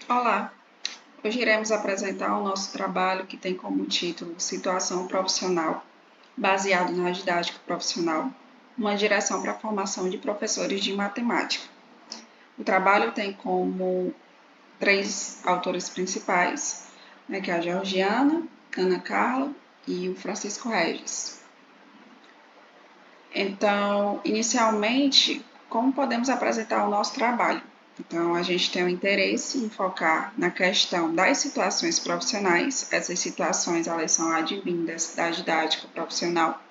Olá, hoje iremos apresentar o nosso trabalho que tem como título Situação Profissional, baseado na didática profissional, uma direção para a formação de professores de matemática. O trabalho tem como três autores principais, que é a Georgiana, Ana Carla e o Francisco Regis. Então, inicialmente, como podemos apresentar o nosso trabalho? Então, a gente tem o interesse em focar na questão das situações profissionais. Essas situações, elas são advindas da didática profissional.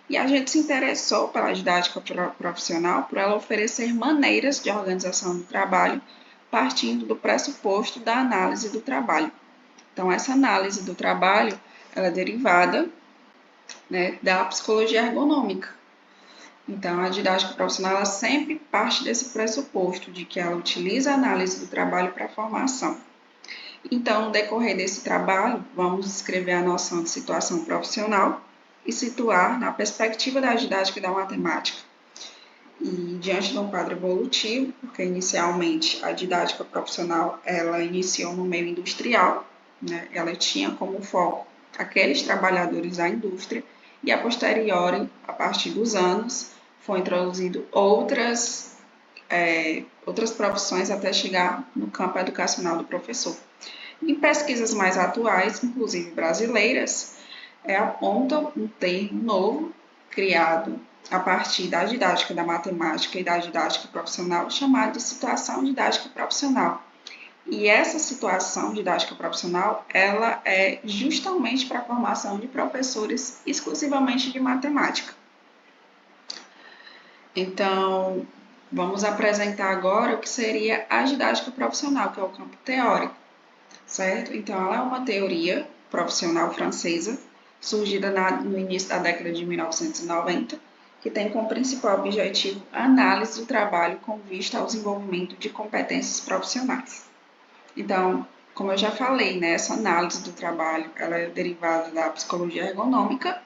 E a gente se interessou pela didática profissional por ela oferecer maneiras de organização do trabalho, partindo do pressuposto da análise do trabalho. Então, essa análise do trabalho, ela é derivada, da psicologia ergonômica. Então, a didática profissional ela sempre parte desse pressuposto de que ela utiliza a análise do trabalho para a formação. Então, no decorrer desse trabalho, vamos descrever a noção de situação profissional e situar na perspectiva da didática da matemática. E diante de um quadro evolutivo, porque inicialmente a didática profissional ela iniciou no meio industrial, ela tinha como foco aqueles trabalhadores da indústria, e a posteriori, a partir dos anos, foi introduzido outras profissões até chegar no campo educacional do professor. Em pesquisas mais atuais, inclusive brasileiras, apontam um termo novo criado a partir da didática da matemática e da didática profissional, chamado de situação didática profissional. E essa situação didática profissional, ela é justamente para a formação de professores exclusivamente de matemática. Então, vamos apresentar agora o que seria a didática profissional, que é o campo teórico, certo? Então, ela é uma teoria profissional francesa, surgida no início da década de 1990, que tem como principal objetivo a análise do trabalho com vista ao desenvolvimento de competências profissionais. Então, como eu já falei, essa análise do trabalho ela é derivada da psicologia ergonômica,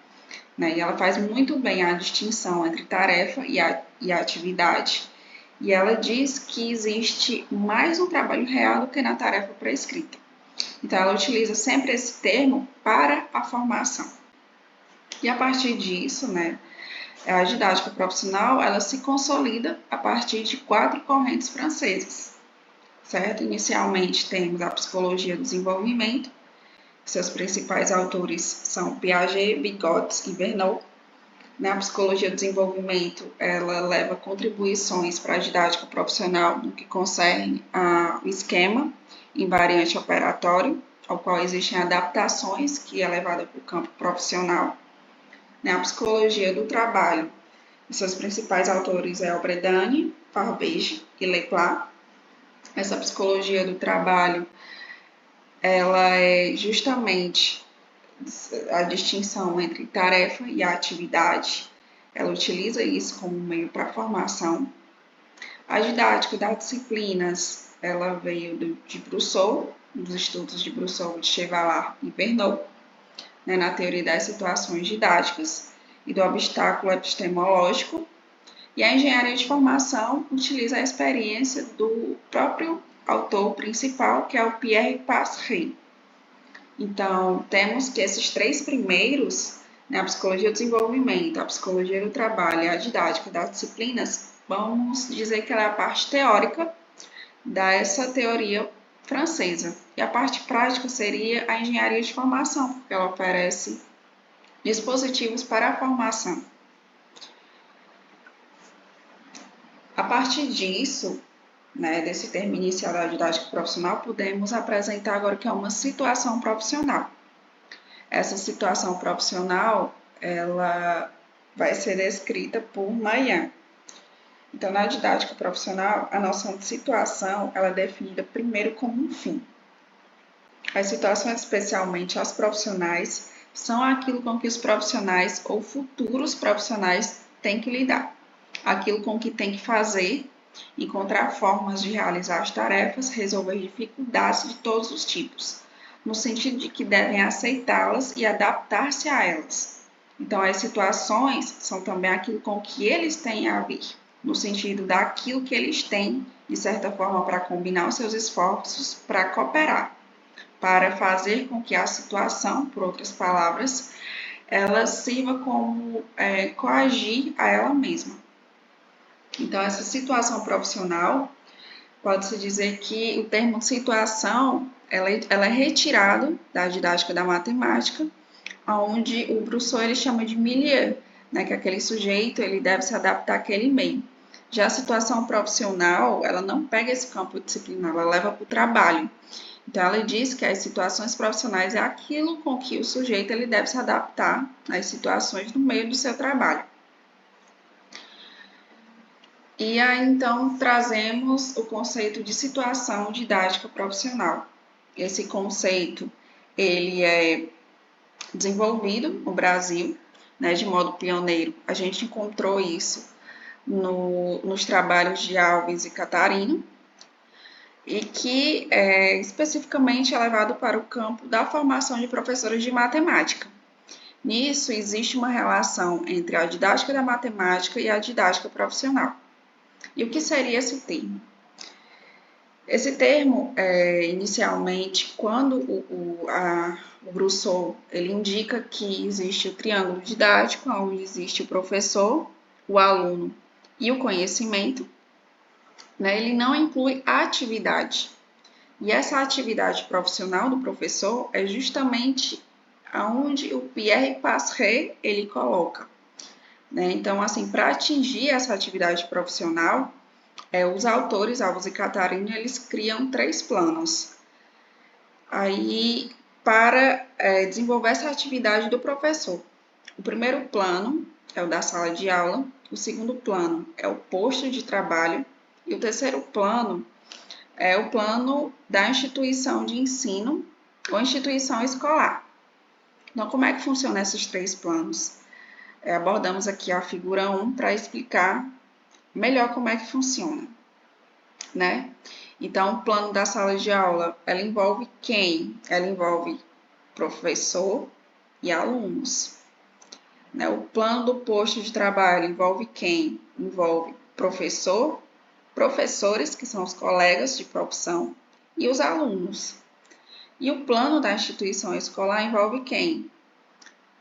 e ela faz muito bem a distinção entre tarefa e a atividade, e ela diz que existe mais um trabalho real do que na tarefa prescrita. Então, ela utiliza sempre esse termo para a formação. E a partir disso, a didática profissional ela se consolida a partir de 4 correntes francesas, certo? Inicialmente temos a psicologia do desenvolvimento, seus principais autores são Piaget, Vygotsky e Verneau. A psicologia do desenvolvimento ela leva contribuições para a didática profissional no que concerne ao esquema invariante operatório, ao qual existem adaptações que é levada para o campo profissional. A psicologia do trabalho, seus principais autores é Obredane, Farbege e Leplat. Essa psicologia do trabalho ela é justamente a distinção entre tarefa e atividade. Ela utiliza isso como meio para a formação. A didática das disciplinas, ela veio de Brousseau, dos estudos de Brousseau, de Chevallard e Verneau, na teoria das situações didáticas e do obstáculo epistemológico. E a engenharia de formação utiliza a experiência do próprio autor principal, que é o Pierre Passeret. Então, temos que esses 3 primeiros, a psicologia do desenvolvimento, a psicologia do trabalho e a didática das disciplinas, vamos dizer que ela é a parte teórica dessa teoria francesa. E a parte prática seria a engenharia de formação, porque ela oferece dispositivos para a formação. A partir disso, desse termo inicial da didática profissional, podemos apresentar agora o que é uma situação profissional. Essa situação profissional, ela vai ser descrita por Mayan. Então, na didática profissional, a noção de situação, ela é definida primeiro como um fim. As situações, especialmente as profissionais, são aquilo com que os profissionais ou futuros profissionais têm que lidar. Aquilo com que tem que fazer, encontrar formas de realizar as tarefas, resolver dificuldades de todos os tipos, no sentido de que devem aceitá-las e adaptar-se a elas. Então, as situações são também aquilo com que eles têm a vir. no sentido daquilo que eles têm, de certa forma, para combinar os seus esforços para cooperar, para fazer com que a situação, por outras palavras, ela sirva como coagir a ela mesma. Então, essa situação profissional, pode-se dizer que o termo situação, ela é retirado da didática da matemática, onde o Brousseau ele chama de milieu, né, que aquele sujeito ele deve se adaptar àquele meio. Já a situação profissional, ela não pega esse campo disciplinar, ela leva para o trabalho. Então, ela diz que as situações profissionais é aquilo com que o sujeito ele deve se adaptar às situações no meio do seu trabalho. E aí, então, trazemos o conceito de situação didática profissional. Esse conceito, ele é desenvolvido no Brasil, né, de modo pioneiro. A gente encontrou isso nos trabalhos de Alves e Catarino, e que especificamente é levado para o campo da formação de professores de matemática. Nisso, existe uma relação entre a didática da matemática e a didática profissional. E o que seria esse termo? Esse termo, inicialmente, quando o Brousseau ele indica que existe o triângulo didático, onde existe o professor, o aluno e o conhecimento, né, ele não inclui a atividade. E essa atividade profissional do professor é justamente aonde o Pierre Passeret ele coloca. Né? Então, assim, para atingir essa atividade profissional, os autores, Alves e Catarino, eles criam 3 planos. Aí, para desenvolver essa atividade do professor. O primeiro plano é o da sala de aula, o segundo plano é o posto de trabalho e o terceiro plano é o plano da instituição de ensino ou instituição escolar. Então, como é que funcionam esses 3 planos? Abordamos aqui a figura 1 para explicar melhor como é que funciona, né? Então, o plano da sala de aula, ela envolve quem? Ela envolve professor e alunos. Né? O plano do posto de trabalho envolve quem? Envolve professor, professores, que são os colegas de profissão, e os alunos. E o plano da instituição escolar envolve quem?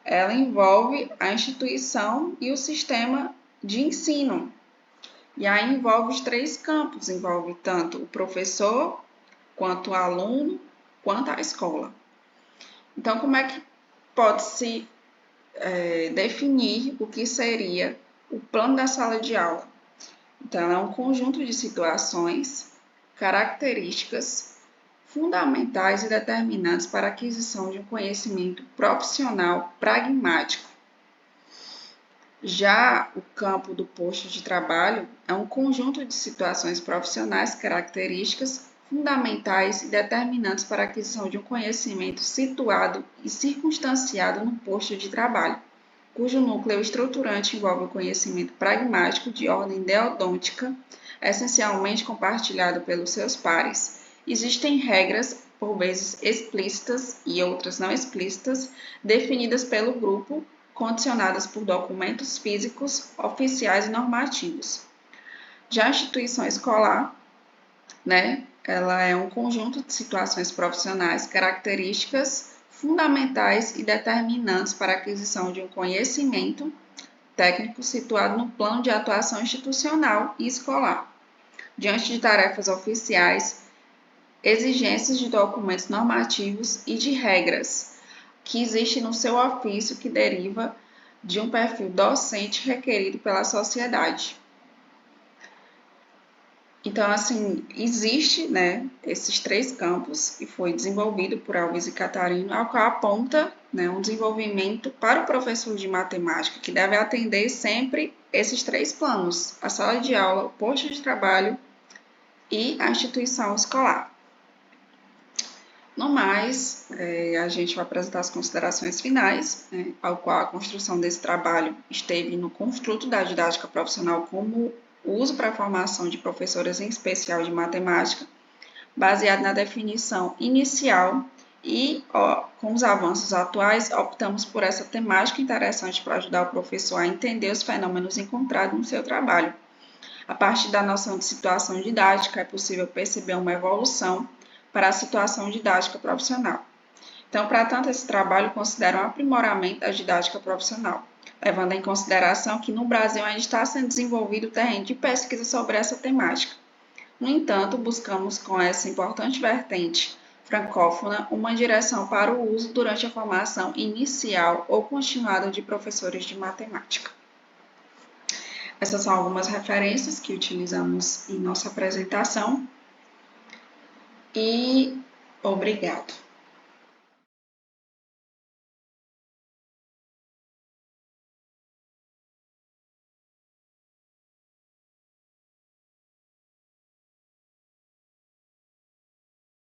Ela envolve a instituição e o sistema de ensino. E aí envolve os 3 campos, envolve tanto o professor, quanto o aluno, quanto a escola. Então, como é que pode-se definir o que seria o plano da sala de aula? Então, é um conjunto de situações, características fundamentais e determinantes para a aquisição de um conhecimento profissional pragmático. Já o campo do posto de trabalho é um conjunto de situações profissionais, características fundamentais e determinantes para a aquisição de um conhecimento situado e circunstanciado no posto de trabalho, cujo núcleo estruturante envolve o conhecimento pragmático de ordem deodôntica, essencialmente compartilhado pelos seus pares. Existem regras, por vezes explícitas e outras não explícitas, definidas pelo grupo, condicionadas por documentos físicos, oficiais e normativos. Já a instituição escolar, né, ela é um conjunto de situações profissionais, características fundamentais e determinantes para a aquisição de um conhecimento técnico situado no plano de atuação institucional e escolar, diante de tarefas oficiais, exigências de documentos normativos e de regras que existem no seu ofício que deriva de um perfil docente requerido pela sociedade. Então, assim, existe, né, esses 3 campos e foi desenvolvido por Alves e Catarino, ao qual aponta, né, um desenvolvimento para o professor de matemática, que deve atender sempre esses 3 planos, a sala de aula, o posto de trabalho e a instituição escolar. No mais, a gente vai apresentar as considerações finais, né, ao qual a construção desse trabalho esteve no construto da didática profissional como uso para a formação de professores em especial de matemática, baseado na definição inicial e, com os avanços atuais, optamos por essa temática interessante para ajudar o professor a entender os fenômenos encontrados no seu trabalho. A partir da noção de situação didática, é possível perceber uma evolução para a situação didática profissional. Então, para tanto, esse trabalho considera um aprimoramento da didática profissional, levando em consideração que no Brasil ainda está sendo desenvolvido o terreno de pesquisa sobre essa temática. No entanto, buscamos com essa importante vertente francófona uma direção para o uso durante a formação inicial ou continuada de professores de matemática. Essas são algumas referências que utilizamos em nossa apresentação e obrigado.